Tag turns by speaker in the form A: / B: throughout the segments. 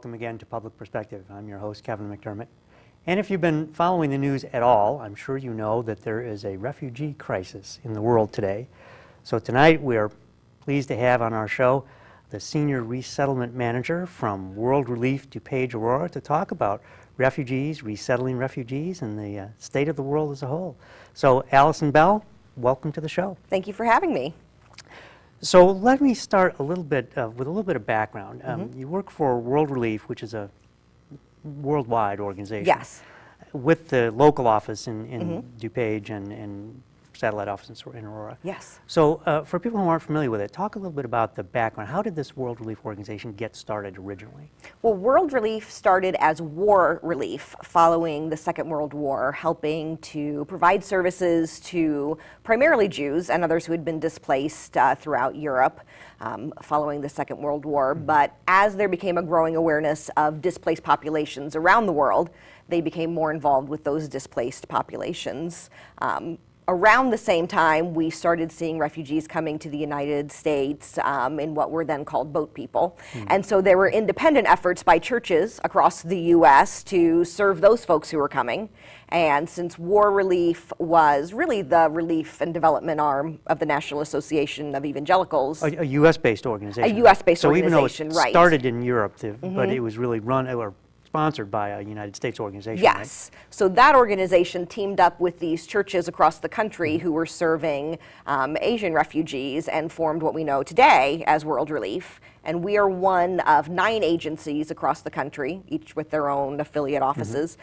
A: welcome again to Public Perspective. I'm your host, Kevin McDermott. And if you've been following the news at all, I'm sure you know that there is a refugee crisis in the world today. So tonight we are pleased to have on our show the Senior Resettlement Manager from World Relief DuPage, Aurora, to talk about refugees, resettling refugees, and the state of the world as a whole. So Alison Bell, welcome to the show.
B: Thank you for having me.
A: So let me start a little bit with a little bit of background. You work for World Relief, which is a worldwide organization.
B: Yes.
A: With the local office in DuPage and satellite office in Aurora.
B: Yes.
A: So for people who aren't familiar with it, talk a little bit about the background. How did this World Relief organization get started originally?
B: Well, World Relief started as war relief following the Second World War, helping to provide services to primarily Jews and others who had been displaced throughout Europe following the Second World War. But as there became a growing awareness of displaced populations around the world, they became more involved with those displaced populations. Around the same time, we started seeing refugees coming to the United States in what were then called boat people. And so there were independent efforts by churches across the U.S. to serve those folks who were coming. And since War Relief was really the relief and development arm of the National Association of Evangelicals.
A: A U.S.-based organization.
B: A U.S.-based organization,
A: so even though it
B: right.
A: started in Europe, but it was really run or sponsored by a United States organization.
B: Yes.
A: Right?
B: So that organization teamed up with these churches across the country who were serving Asian refugees and formed what we know today as World Relief. And we are one of 9 agencies across the country, each with their own affiliate offices,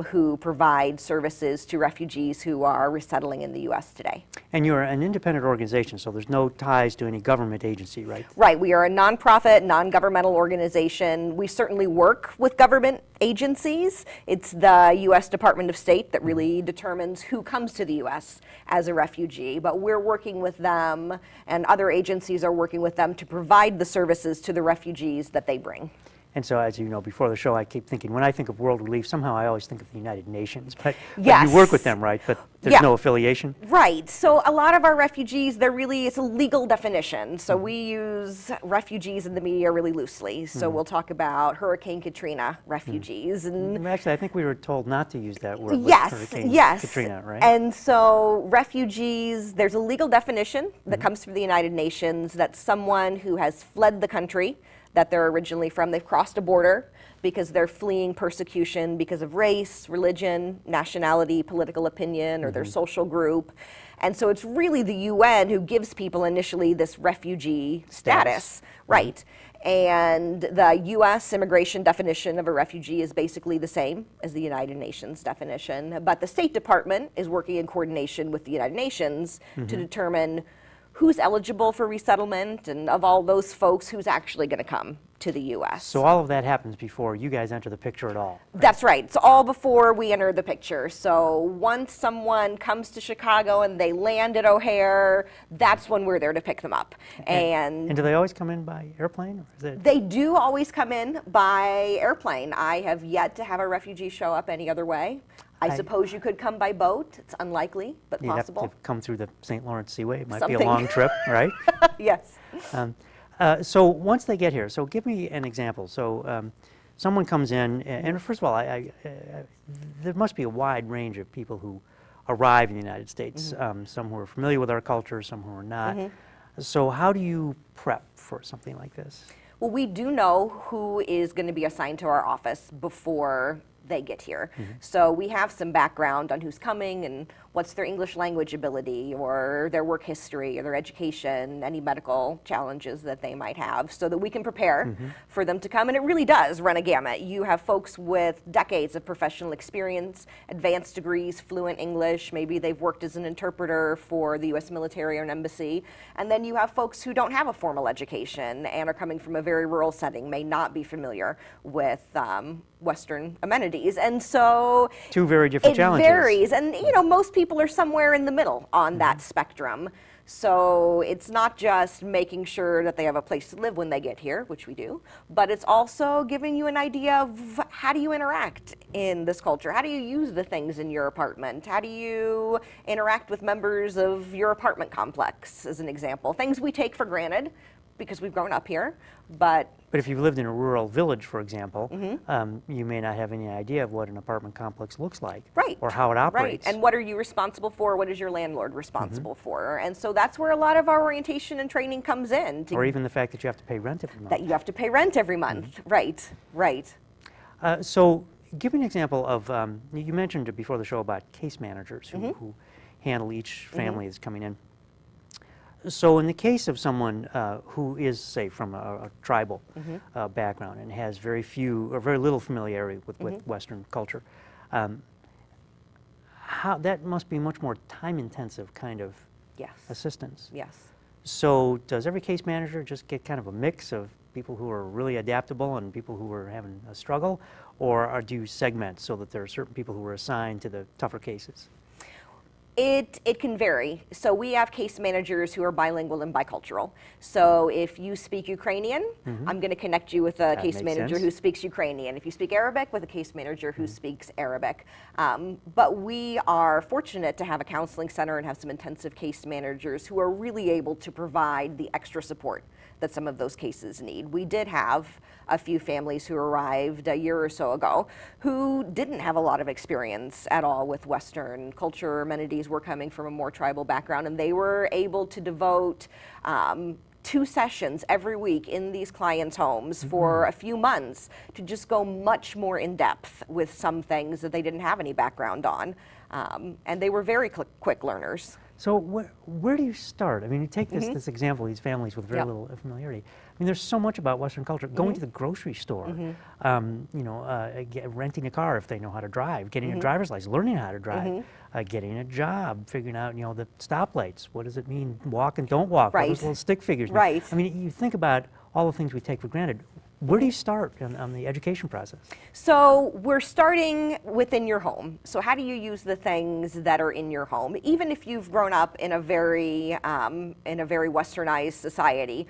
B: who provide services to refugees who are resettling in the U.S. today.
A: And you're an independent organization, so there's no ties to any government agency, right?
B: Right. We are a nonprofit, non-governmental organization. We certainly work with government agencies. It's the U.S. Department of State that really determines who comes to the U.S. as a refugee. But we're working with them, and other agencies are working with them to provide the services to the refugees that they bring.
A: And so, as you know, before the show, I keep thinking, when I think of World Relief, somehow I always think of the United Nations. But
B: Yes.
A: you work with them, right? But there's no affiliation?
B: Right. So a lot of our refugees, it's a legal definition. So we use refugees in the media really loosely. So we'll talk about Hurricane Katrina refugees. And
A: Actually, I think we were told not to use that word.
B: Yes,
A: Hurricane Katrina, right?
B: And so refugees, there's a legal definition that comes from the United Nations that someone who has fled the country that they're originally from, they've crossed a border because they're fleeing persecution because of race, religion, nationality, political opinion, or their social group. And so it's really the UN who gives people initially this refugee status. Right. And the U.S. immigration definition of a refugee is basically the same as the United Nations definition. But the State Department is working in coordination with the United Nations to determine who's eligible for resettlement, and of all those folks, who's actually going to come to the U.S.
A: So all of that happens before you guys enter the picture at all? Right?
B: That's right. It's all before we enter the picture. So once someone comes to Chicago and they land at O'Hare, that's when we're there to pick them up.
A: And do they always come in by airplane? Or is it...
B: They do always come in by airplane. I have yet to have a refugee show up any other way. I suppose you could come by boat. It's unlikely, but possible.
A: You'd have to come through the St. Lawrence Seaway. It might be a long trip, right?
B: Yes.
A: So once they get here, so give me an example. So someone comes in, and first of all, there must be a wide range of people who arrive in the United States. Some who are familiar with our culture, some who are not. So how do you prep for something like this?
B: Well, we do know who is going to be assigned to our office before they get here. So we have some background on who's coming and what's their English language ability or their work history or their education, any medical challenges that they might have, so that we can prepare for them to come. And it really does run a gamut. You have folks with decades of professional experience, advanced degrees, fluent English, maybe they've worked as an interpreter for the U.S. military or an embassy. And then you have folks who don't have a formal education and are coming from a very rural setting, may not be familiar with Western amenities. And so
A: two very different challenges.
B: It varies. And you know, most people are somewhere in the middle on that spectrum. So it's not just making sure that they have a place to live when they get here, which we do, but it's also giving you an idea of how do you interact in this culture? How do you use the things in your apartment? How do you interact with members of your apartment complex, as an example? Things we take for granted, because we've grown up here, but
A: if you've lived in a rural village, for example, you may not have any idea of what an apartment complex looks like,
B: right,
A: or how it operates.
B: right. And what are you responsible for? What is your landlord responsible for? And so that's where a lot of our orientation and training comes in.
A: Or even the fact that you have to pay rent every month.
B: That you have to pay rent every month, right, right.
A: So give me an example of, you mentioned before the show about case managers who handle each family that's coming in. So in the case of someone who is, say, from a tribal background and has very few or very little familiarity with Western culture, that must be much more time-intensive kind of assistance.
B: Yes.
A: So does every case manager just get kind of a mix of people who are really adaptable and people who are having a struggle, or do you segment so that there are certain people who are assigned to the tougher cases?
B: It can vary. So we have case managers who are bilingual and bicultural. So if you speak Ukrainian, I'm going to connect you with a case manager who speaks Ukrainian. If you speak Arabic, with a case manager who speaks Arabic. But we are fortunate to have a counseling center and have some intensive case managers who are really able to provide the extra support that some of those cases need. We did have a few families who arrived a year or so ago who didn't have a lot of experience at all with Western culture or amenities, were coming from a more tribal background, and they were able to devote 2 sessions every week in these clients' homes for a few months to just go much more in depth with some things that they didn't have any background on. And they were very quick learners.
A: So where do you start? I mean, you take this example, these families with very little familiarity. I mean, there's so much about Western culture. Going to the grocery store, you know, renting a car if they know how to drive, getting a driver's license, learning how to drive, getting a job, figuring out, you know, the stoplights. What does it mean, walk and don't walk? What those little stick figures mean?
B: Right.
A: I mean, you think about all the things we take for granted. Where do you start on the education process?
B: So we're starting within your home. So how do you use the things that are in your home? Even if you've grown up in a very westernized society,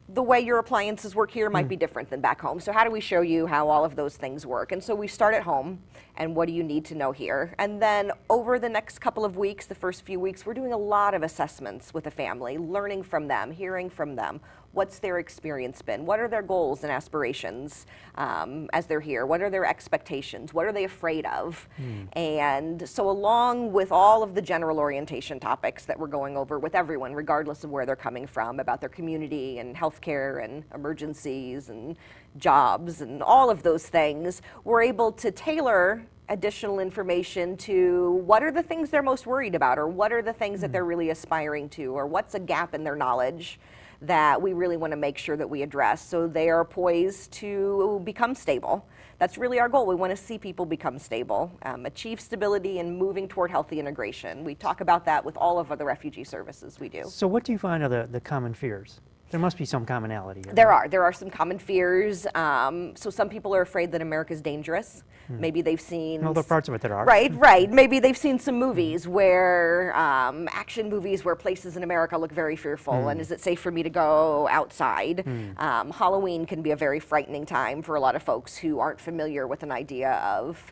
B: the way your appliances work here might be different than back home. So how do we show you how all of those things work? And so we start at home, and what do you need to know here? And then over the next couple of weeks, the first few weeks, we're doing a lot of assessments with a family, learning from them, hearing from them. What's their experience been? What are their goals and aspirations as they're here? What are their expectations? What are they afraid of? And so along with all of the general orientation topics that we're going over with everyone, regardless of where they're coming from, about their community and healthcare and emergencies and jobs and all of those things, we're able to tailor additional information to what are the things they're most worried about, or what are the things that they're really aspiring to, or what's a gap in their knowledge that we really want to make sure that we address so they are poised to become stable. That's really our goal. We want to see people become stable, achieve stability, and moving toward healthy integration. We talk about that with all of the refugee services we do.
A: So what do you find are the common fears? There must be some commonality here.
B: There are some common fears. So some people are afraid that America's dangerous. Maybe they've seen...
A: No, there are parts of it that are.
B: Right. Maybe they've seen some movies where, action movies where places in America look very fearful, and is it safe for me to go outside? Halloween can be a very frightening time for a lot of folks who aren't familiar with an idea of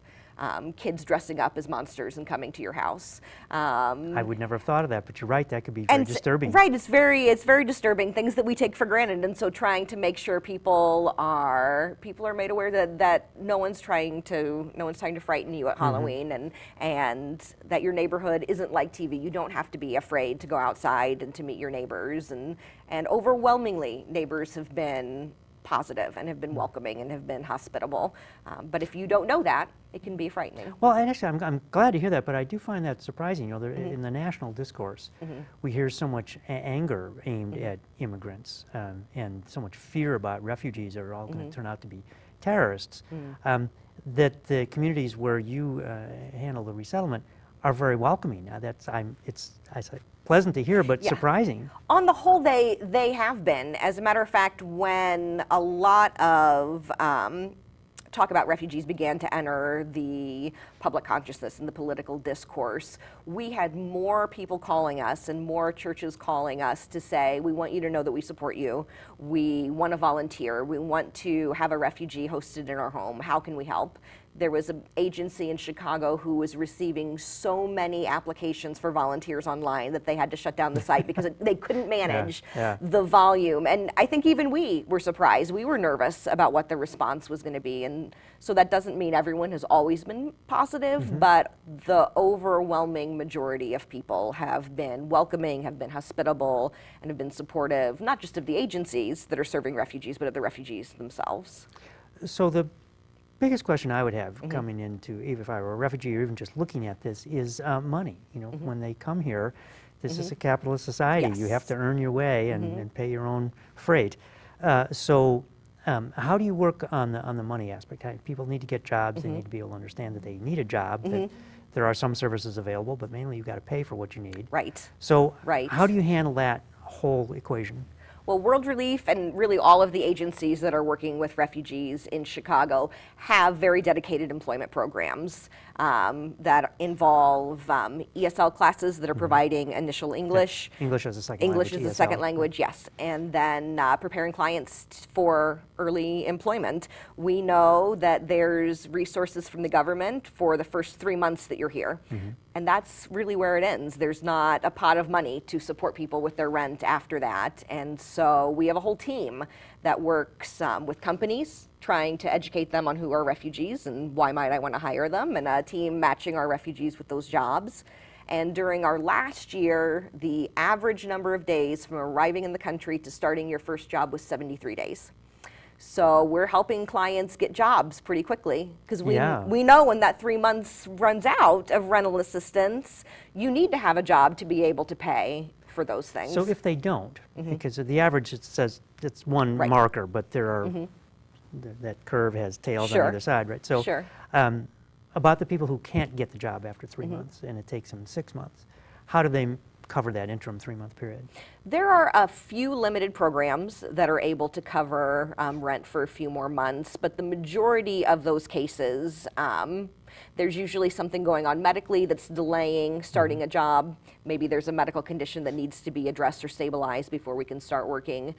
B: kids dressing up as monsters and coming to your house.
A: I would never have thought of that, but you're right, that could be very disturbing.
B: Right, it's very disturbing, things that we take for granted, and so trying to make sure people are made aware that no one's trying to frighten you at Halloween, and that your neighborhood isn't like TV. You don't have to be afraid to go outside and to meet your neighbors, and overwhelmingly neighbors have been positive and have been welcoming and have been hospitable. But if you don't know that, it can be frightening.
A: Well, and actually, I'm glad to hear that, but I do find that surprising. You know, in the national discourse, we hear so much anger aimed at immigrants and so much fear about refugees that are all going to turn out to be terrorists, that the communities where you handle the resettlement are very welcoming. It's pleasant to hear, but surprising.
B: On the whole, they have been. As a matter of fact, when a lot of talk about refugees began to enter the public consciousness and the political discourse, we had more people calling us and more churches calling us to say, we want you to know that we support you. We want to volunteer. We want to have a refugee hosted in our home. How can we help? There was an agency in Chicago who was receiving so many applications for volunteers online that they had to shut down the site because they couldn't manage the volume. And I think even we were surprised. We were nervous about what the response was going to be. And so that doesn't mean everyone has always been positive, but the overwhelming majority of people have been welcoming, have been hospitable, and have been supportive, not just of the agencies that are serving refugees, but of the refugees themselves.
A: So the biggest question I would have coming into, even if I were a refugee or even just looking at this, is money. You know, when they come here, this is a capitalist society.
B: Yes.
A: You have to earn your way and pay your own freight. How do you work on the money aspect? People need to get jobs. They need to be able to understand that they need a job. That there are some services available, but mainly you've got to pay for what you need.
B: Right.
A: So how do you handle that whole equation?
B: Well, World Relief and really all of the agencies that are working with refugees in Chicago have very dedicated employment programs that involve ESL classes that are providing initial English.
A: English as a second language.
B: English as a second language, yes. And then preparing clients for early employment. We know that there's resources from the government for the first 3 months that you're here. And that's really where it ends. There's not a pot of money to support people with their rent after that. And so we have a whole team that works with companies, trying to educate them on who are refugees and why might I want to hire them, and a team matching our refugees with those jobs. And during our last year, the average number of days from arriving in the country to starting your first job was 73 days. So we're helping clients get jobs pretty quickly because we know when that 3 months runs out of rental assistance, you need to have a job to be able to pay for those things.
A: So if they don't, because the average, it says it's one marker, but there are, that curve has tails on the other side, right? So about the people who can't get the job after 3 months and it takes them 6 months, how do they cover that interim 3-month period?
B: There are a few limited programs that are able to cover rent for a few more months, but the majority of those cases, there's usually something going on medically that's delaying starting a job. Maybe there's a medical condition that needs to be addressed or stabilized before we can start working.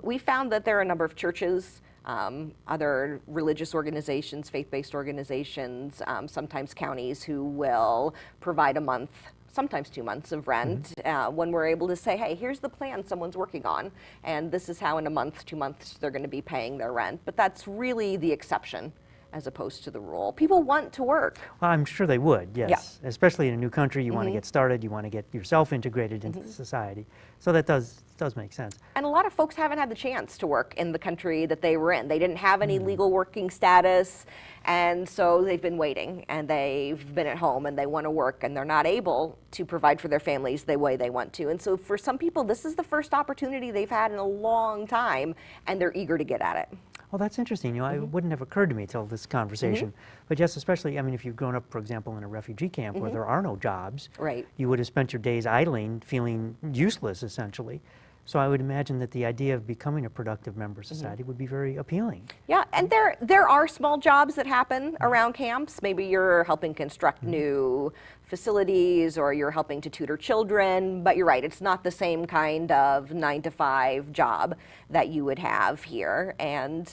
B: We found that there are a number of churches, other religious organizations, faith-based organizations, sometimes counties who will provide a month, sometimes 2 months of rent when we're able to say, hey, here's the plan someone's working on, and this is how in a month, 2 months, they're going to be paying their rent. But that's really the exception as opposed to the rule. People want to work.
A: Well, I'm sure they would, yes. Especially in a new country, you want to get started, you want to get yourself integrated into society. So that does make sense.
B: And a lot of folks haven't had the chance to work in the country that they were in. They didn't have any legal working status, and so they've been waiting, and they've been at home, and they want to work, and they're not able to provide for their families the way they want to. And so for some people, this is the first opportunity they've had in a long time, and they're eager to get at it.
A: Well, that's interesting. You know, it wouldn't have occurred to me till this conversation. But yes, especially, I mean, if you've grown up, for example, in a refugee camp where there are no jobs, you would have spent your days idling, feeling useless, essentially. So I would imagine that the idea of becoming a productive member of society would be very appealing.
B: Yeah, and there are small jobs that happen around camps. Maybe you're helping construct new facilities, or you're helping to tutor children, but you're right, it's not the same kind of 9-to-5 job that you would have here. And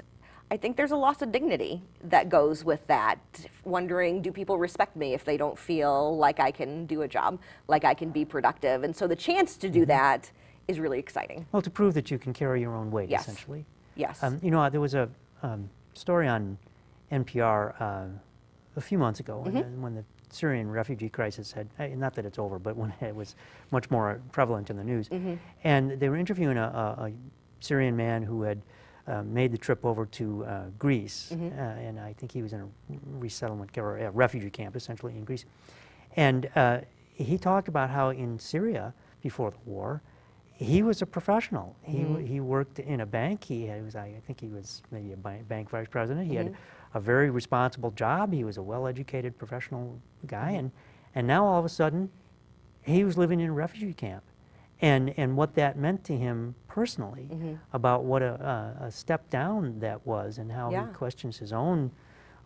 B: I think there's a loss of dignity that goes with that, wondering, do people respect me if they don't feel like I can do a job, like I can be productive? And so the chance to do that is really exciting.
A: Well, to prove that you can carry your own weight, essentially.
B: Yes.
A: You know, there was a story on NPR a few months ago when the Syrian refugee crisis had, not that it's over, but when it was much more prevalent in the news. And they were interviewing a Syrian man who had made the trip over to Greece, and I think he was in a resettlement or a refugee camp, essentially, in Greece. And he talked about how in Syria, before the war, he was a professional. He worked in a bank. I think he was maybe a bank vice president. He had a very responsible job. He was a well-educated professional guy, and now all of a sudden, he was living in a refugee camp, and what that meant to him personally about what a step down that was, and how he questions his own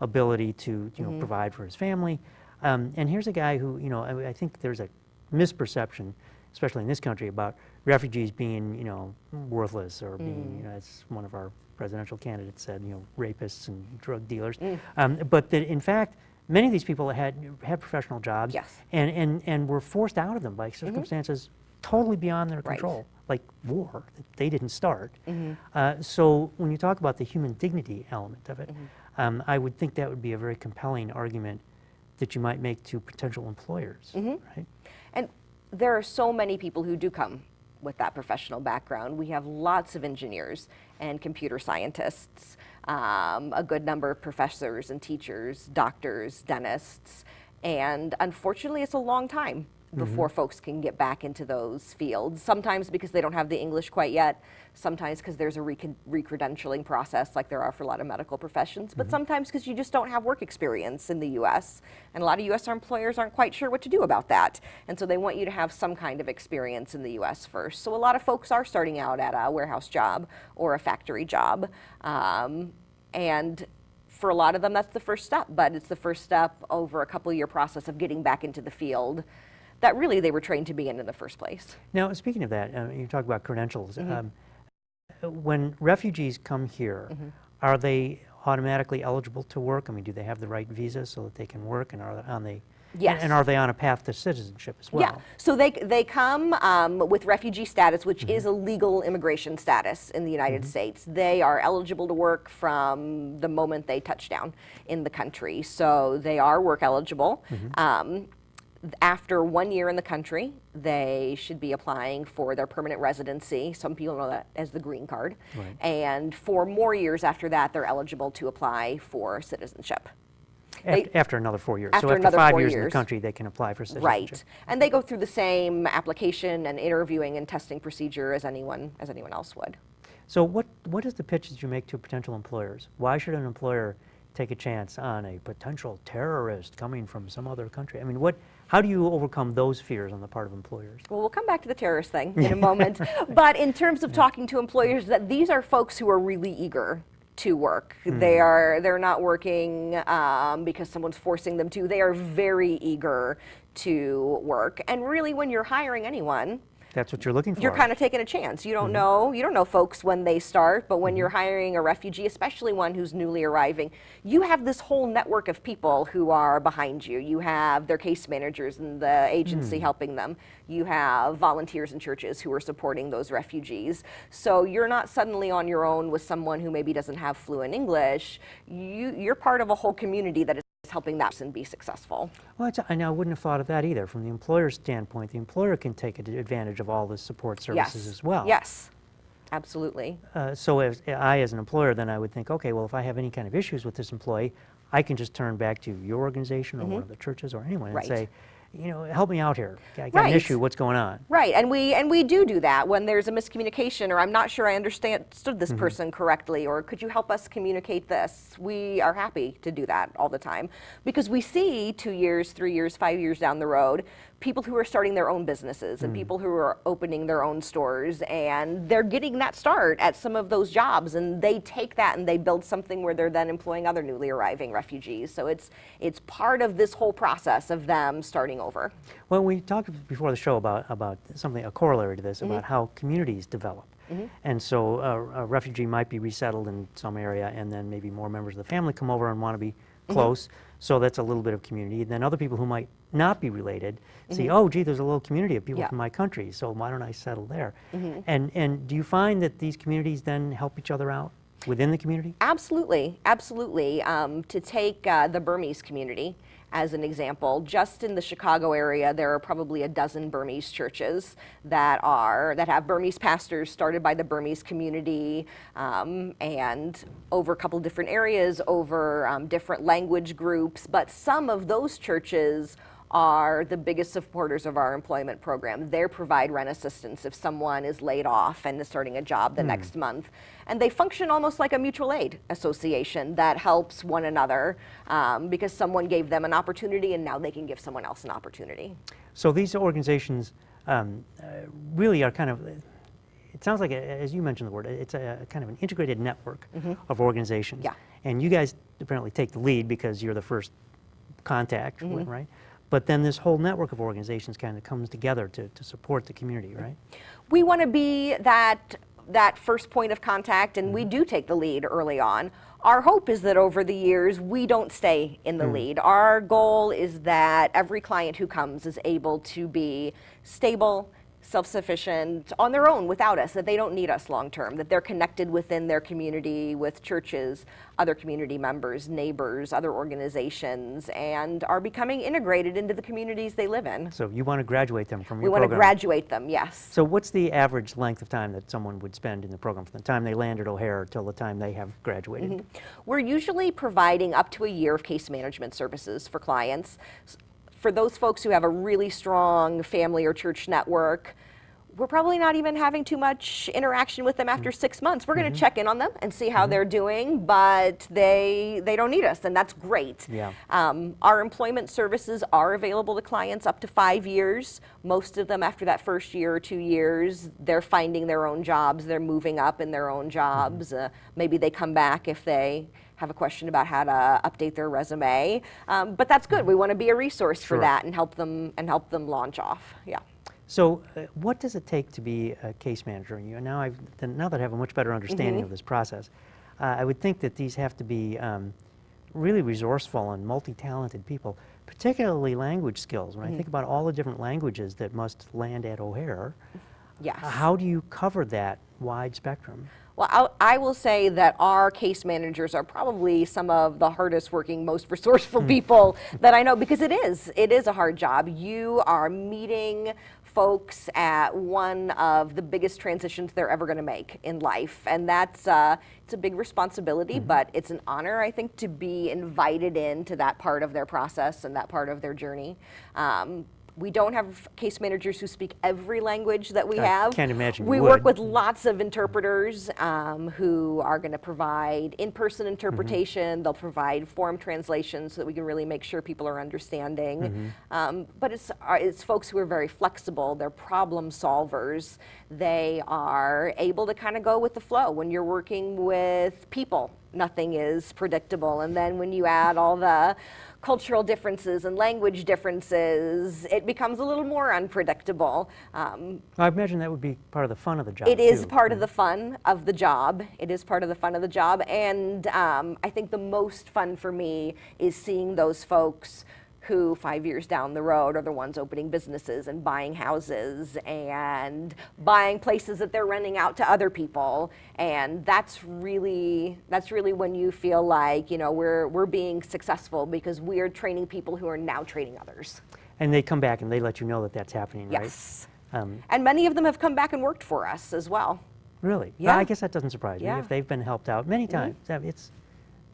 A: ability to provide for his family. And here's a guy who, I think there's a misperception especially in this country, about refugees being, you know, worthless or being, you know, as one of our presidential candidates said, you know, rapists and drug dealers. But that in fact, many of these people had professional jobs, and were forced out of them by circumstances totally beyond their control, like war that they didn't start. So when you talk about the human dignity element of it, I would think that would be a very compelling argument that you might make to potential employers, right?
B: And there are so many people who do come with that professional background. We have lots of engineers and computer scientists, a good number of professors and teachers, doctors, dentists, and unfortunately it's a long time before folks can get back into those fields, sometimes because they don't have the English quite yet, sometimes because there's a re-credentialing process like there are for a lot of medical professions, but sometimes because you just don't have work experience in the U.S. And a lot of U.S. employers aren't quite sure what to do about that. And so they want you to have some kind of experience in the U.S. first. So a lot of folks are starting out at a warehouse job or a factory job. And for a lot of them, that's the first step, but it's the first step over a couple-year process of getting back into the field that really they were trained to be in the first place.
A: Now, speaking of that, you talk about credentials. When refugees come here, are they automatically eligible to work? I mean, do they have the right visa so that they can work, and are they on the and are they on a path to citizenship as well?
B: Yeah, so they come with refugee status, which is a legal immigration status in the United States. They are eligible to work from the moment they touch down in the country. So they are work eligible. After 1 year in the country, they should be applying for their permanent residency. Some people know that as the green card. And for more years after that, they're eligible to apply for citizenship.
A: After another 4 years.
B: After
A: so after
B: another
A: 5
B: 4
A: years in the
B: years.
A: country, they can apply for citizenship.
B: Right. And they go through the same application and interviewing and testing procedure as anyone else would.
A: So what is the pitch that you make to potential employers? Why should an employer take a chance on a potential terrorist coming from some other country? I mean, how do you overcome those fears on the part of employers?
B: Well, we'll come back to the terrorist thing in a moment. But in terms of talking to employers, that these are folks who are really eager to work. They're not working because someone's forcing them to. They are very eager to work. And really, when you're hiring anyone,
A: that's what you're looking for.
B: You're kind of taking a chance. You don't know folks when they start, but when you're hiring a refugee, especially one who's newly arriving, you have this whole network of people who are behind you. You have their case managers and the agency helping them. You have volunteers in churches who are supporting those refugees. So you're not suddenly on your own with someone who maybe doesn't have fluent English. You're part of a whole community that is helping that person be successful.
A: Well, I wouldn't have thought of that either. From the employer's standpoint, the employer can take advantage of all the support services as well.
B: Yes, absolutely.
A: So as an employer, then I would think, okay, well, if I have any kind of issues with this employee, I can just turn back to your organization or one of the churches or anyone and say, you know, help me out here. I got an issue. What's going on?
B: Right, and we do that when there's a miscommunication, or I'm not sure I understood this person correctly, or could you help us communicate this? We are happy to do that all the time because we see 2 years, 3 years, 5 years down the road, people who are starting their own businesses and people who are opening their own stores, and they're getting that start at some of those jobs, and they take that and they build something where they're then employing other newly arriving refugees. So it's part of this whole process of them starting over.
A: Well, we talked before the show about something, a corollary to this, about how communities develop. And so a refugee might be resettled in some area, and then maybe more members of the family come over and want to be close. So that's a little bit of community. And then other people who might not be related see, oh, gee, there's a little community of people from my country, so why don't I settle there? And do you find that these communities then help each other out within the community?
B: Absolutely, absolutely. To take the Burmese community as an example, just in the Chicago area, there are probably a dozen Burmese churches that have Burmese pastors started by the Burmese community, and over a couple different areas, over different language groups. But some of those churches are the biggest supporters of our employment program. They provide rent assistance if someone is laid off and is starting a job the next month. And they function almost like a mutual aid association that helps one another because someone gave them an opportunity and now they can give someone else an opportunity.
A: So these organizations really are kind of, it sounds like, as you mentioned the word, it's a kind of an integrated network of organizations.
B: Yeah.
A: And you guys apparently take the lead because you're the first contact, right? but then this whole network of organizations kind of comes together to support the community, right?
B: We want to be that first point of contact, and we do take the lead early on. Our hope is that over the years, we don't stay in the lead. Our goal is that every client who comes is able to be stable, self-sufficient on their own without us, that they don't need us long-term, that they're connected within their community with churches, other community members, neighbors, other organizations, and are becoming integrated into the communities they live in.
A: So you want to graduate them from your
B: We want
A: program.
B: to graduate them, yes.
A: So what's the average length of time that someone would spend in the program from the time they land at O'Hare till the time they have graduated?
B: We're usually providing up to a year of case management services for clients. For those folks who have a really strong family or church network, we're probably not even having too much interaction with them after 6 months. We're going to check in on them and see how they're doing, but they don't need us, and that's great.
A: Yeah.
B: Our employment services are available to clients up to 5 years. Most of them after that first year or 2 years, they're finding their own jobs, they're moving up in their own jobs. Maybe they come back if they have a question about how to update their resume. But that's good. We want to be a resource for that and help them launch off. Yeah.
A: So what does it take to be a case manager? Now that I have a much better understanding of this process, I would think that these have to be really resourceful and multi-talented people, particularly language skills. When I think about all the different languages that must land at O'Hare, how do you cover that wide spectrum?
B: Well, I will say that our case managers are probably some of the hardest working, most resourceful people that I know, because it is a hard job. You are meeting folks at one of the biggest transitions they're ever going to make in life, and that's it's a big responsibility, but it's an honor, I think, to be invited into that part of their process and that part of their journey. We don't have case managers who speak every language that we have.
A: I can't imagine you
B: We
A: would.
B: work with lots of interpreters who are going to provide in-person interpretation. They'll provide form translations so that we can really make sure people are understanding. But it's folks who are very flexible. They're problem solvers. They are able to kind of go with the flow. When you're working with people, nothing is predictable. And then when you add all the cultural differences and language differences, it becomes a little more unpredictable.
A: I imagine that would be part of the fun of the job.
B: It is
A: too.
B: part of the fun of the job. It is part of the fun of the job. And I think the most fun for me is seeing those folks who 5 years down the road are the ones opening businesses and buying houses and buying places that they're renting out to other people. And that's really when you feel like, we're being successful because we're training people who are now training others.
A: And they come back and they let you know that that's happening, right?
B: Yes. And many of them have come back and worked for us as well.
A: Really?
B: Yeah.
A: Well, I guess that doesn't surprise me.
B: Yeah.
A: If they've been helped out many times,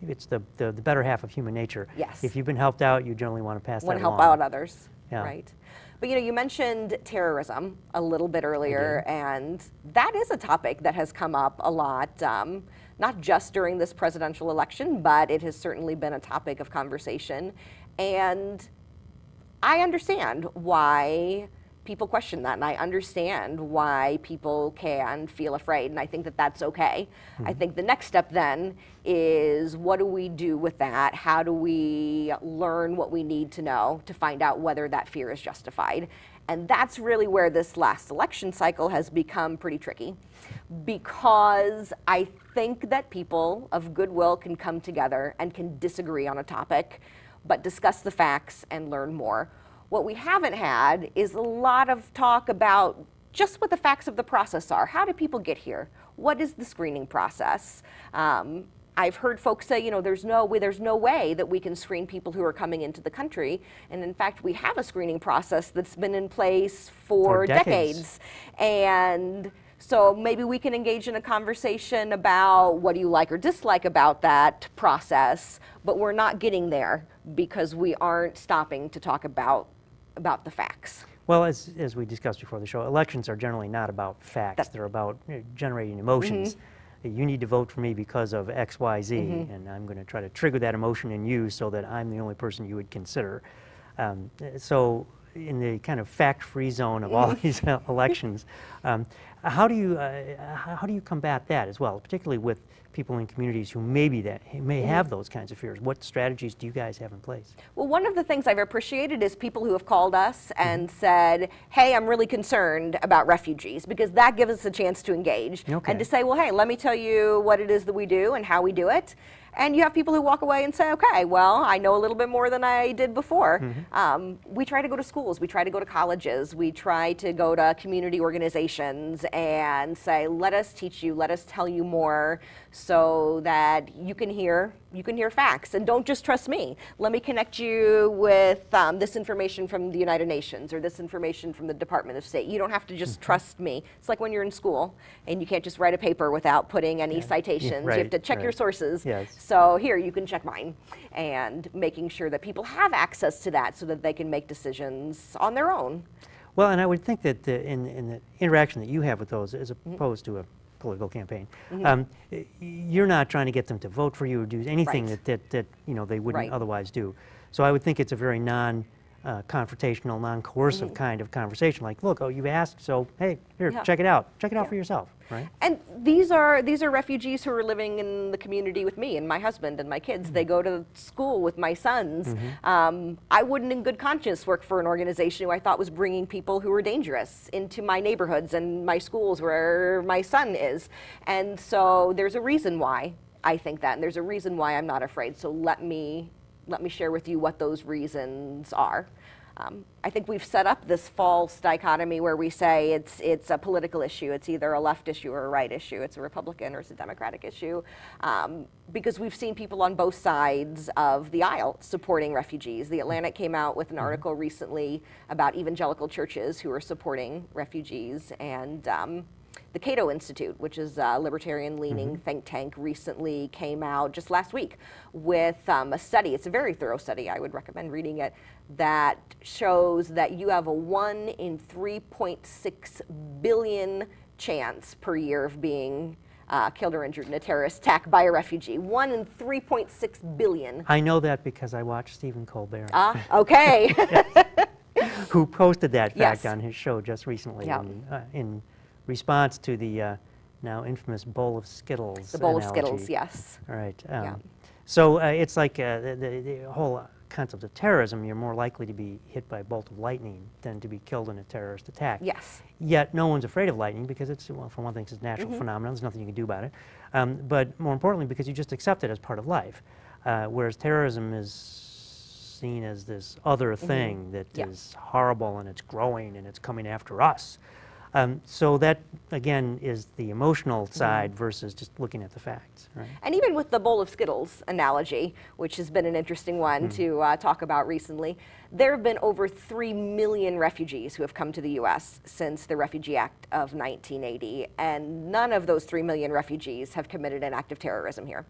A: it's the better half of human nature.
B: Yes.
A: If you've been helped out, you generally want to pass that
B: Want
A: along.
B: to help out others,
A: Yeah.
B: right? But you mentioned terrorism a little bit earlier, and that is a topic that has come up a lot, not just during this presidential election, but it has certainly been a topic of conversation. And I understand why people question that, and I understand why people can feel afraid, and I think that that's okay. I think the next step then is, what do we do with that? How do we learn what we need to know to find out whether that fear is justified? And that's really where this last election cycle has become pretty tricky, because I think that people of goodwill can come together and can disagree on a topic, but discuss the facts and learn more. What we haven't had is a lot of talk about just what the facts of the process are. How do people get here? What is the screening process? I've heard folks say, there's no way that we can screen people who are coming into the country. And in fact, we have a screening process that's been in place for decades. And so maybe we can engage in a conversation about what do you like or dislike about that process, but we're not getting there because we aren't stopping to talk about the facts.
A: Well, as we discussed before the show, elections are generally not about facts. They're about generating emotions. You need to vote for me because of X, Y, Z, and I'm going to try to trigger that emotion in you so that I'm the only person you would consider. So in the kind of fact-free zone of all these elections. How do you combat that as well, particularly with people in communities who may have those kinds of fears? What strategies do you guys have in place?
B: Well, one of the things I've appreciated is people who have called us and said, hey, I'm really concerned about refugees, because that gives us a chance to engage and to say, well, hey, let me tell you what it is that we do and how we do it. And you have people who walk away and say, okay, well, I know a little bit more than I did before. We try to go to schools, we try to go to colleges, we try to go to community organizations and say, let us teach you, let us tell you more so that you can hear facts. And don't just trust me. Let me connect you with this information from the United Nations or this information from the Department of State. You don't have to just trust me. It's like when you're in school and you can't just write a paper without putting any citations. You have to check your sources. So here, you can check mine, and making sure that people have access to that so that they can make decisions on their own.
A: Well, and I would think that in the interaction that you have with those, as opposed to a political campaign, you're not trying to get them to vote for you or do anything that they wouldn't otherwise do. So I would think it's a very non-confrontational, non-coercive kind of conversation. Like, look, oh, you've asked, so hey, here, check it out. Check it out for yourself, right?
B: And these are refugees who are living in the community with me and my husband and my kids. They go to school with my sons. I wouldn't in good conscience work for an organization who I thought was bringing people who were dangerous into my neighborhoods and my schools where my son is. And so there's a reason why I think that, and there's a reason why I'm not afraid. So let me share with you what those reasons are. I think we've set up this false dichotomy where we say it's a political issue. It's either a left issue or a right issue. It's a Republican or it's a Democratic issue, because we've seen people on both sides of the aisle supporting refugees. The Atlantic came out with an article recently about evangelical churches who are supporting refugees, and the Cato Institute, which is a libertarian-leaning think tank, recently came out just last week with a study. It's a very thorough study. I would recommend reading it. That shows that you have a 1 in 3.6 billion chance per year of being killed or injured in a terrorist attack by a refugee. 1 in 3.6 billion.
A: I know that because I watched Stephen Colbert.
B: Okay.
A: Who posted that fact on his show just recently in response to the now infamous bowl of Skittles
B: The bowl
A: analogy.
B: of Skittles, yes.
A: All right. So it's like the whole concept of terrorism. You're more likely to be hit by a bolt of lightning than to be killed in a terrorist attack.
B: Yes.
A: Yet no one's afraid of lightning because it's, well, for one thing, it's a natural phenomenon. There's nothing you can do about it. But more importantly, because you just accept it as part of life. Whereas terrorism is seen as this other thing that is horrible and it's growing and it's coming after us. So that, again, is the emotional side versus just looking at the facts, right?
B: And even with the bowl of Skittles analogy, which has been an interesting one to talk about recently, there have been over 3 million refugees who have come to the U.S. since the Refugee Act of 1980, and none of those 3 million refugees have committed an act of terrorism here.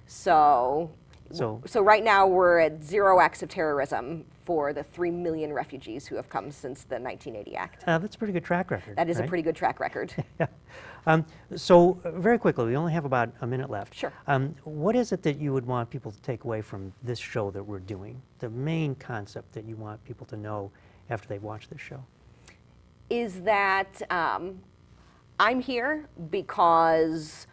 B: So right now we're at 0 acts of terrorism for the 3 million refugees who have come since the 1980 Act.
A: That's a pretty good track record.
B: That is a pretty good track record.
A: So very quickly, we only have about a minute left.
B: Sure.
A: What is it that you would want people to take away from this show that we're doing? The main concept that you want people to know after they've watched this show?
B: Is that I'm here because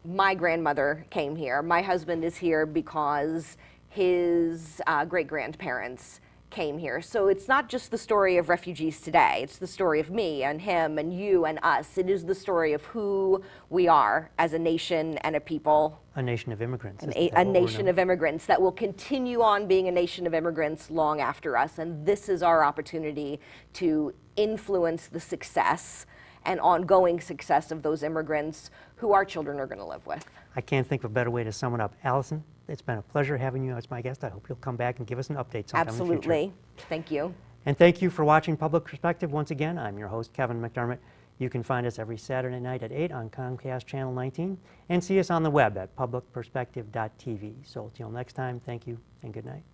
B: my grandmother came here. My husband is here because his great-grandparents came here. So it's not just the story of refugees today. It's the story of me and him and you and us. It is the story of who we are as a nation and a people.
A: A nation of immigrants.
B: A nation of immigrants that will continue on being a nation of immigrants long after us. And this is our opportunity to influence the success and ongoing success of those immigrants who our children are going to live with.
A: I can't think of a better way to sum it up. Alison, it's been a pleasure having you as my guest. I hope you'll come back and give us an update sometime in the future.
B: Absolutely. Thank you.
A: And thank you for watching Public Perspective. Once again, I'm your host, Kevin McDermott. You can find us every Saturday night at 8 on Comcast Channel 19 and see us on the web at publicperspective.tv. So until next time, thank you and good night.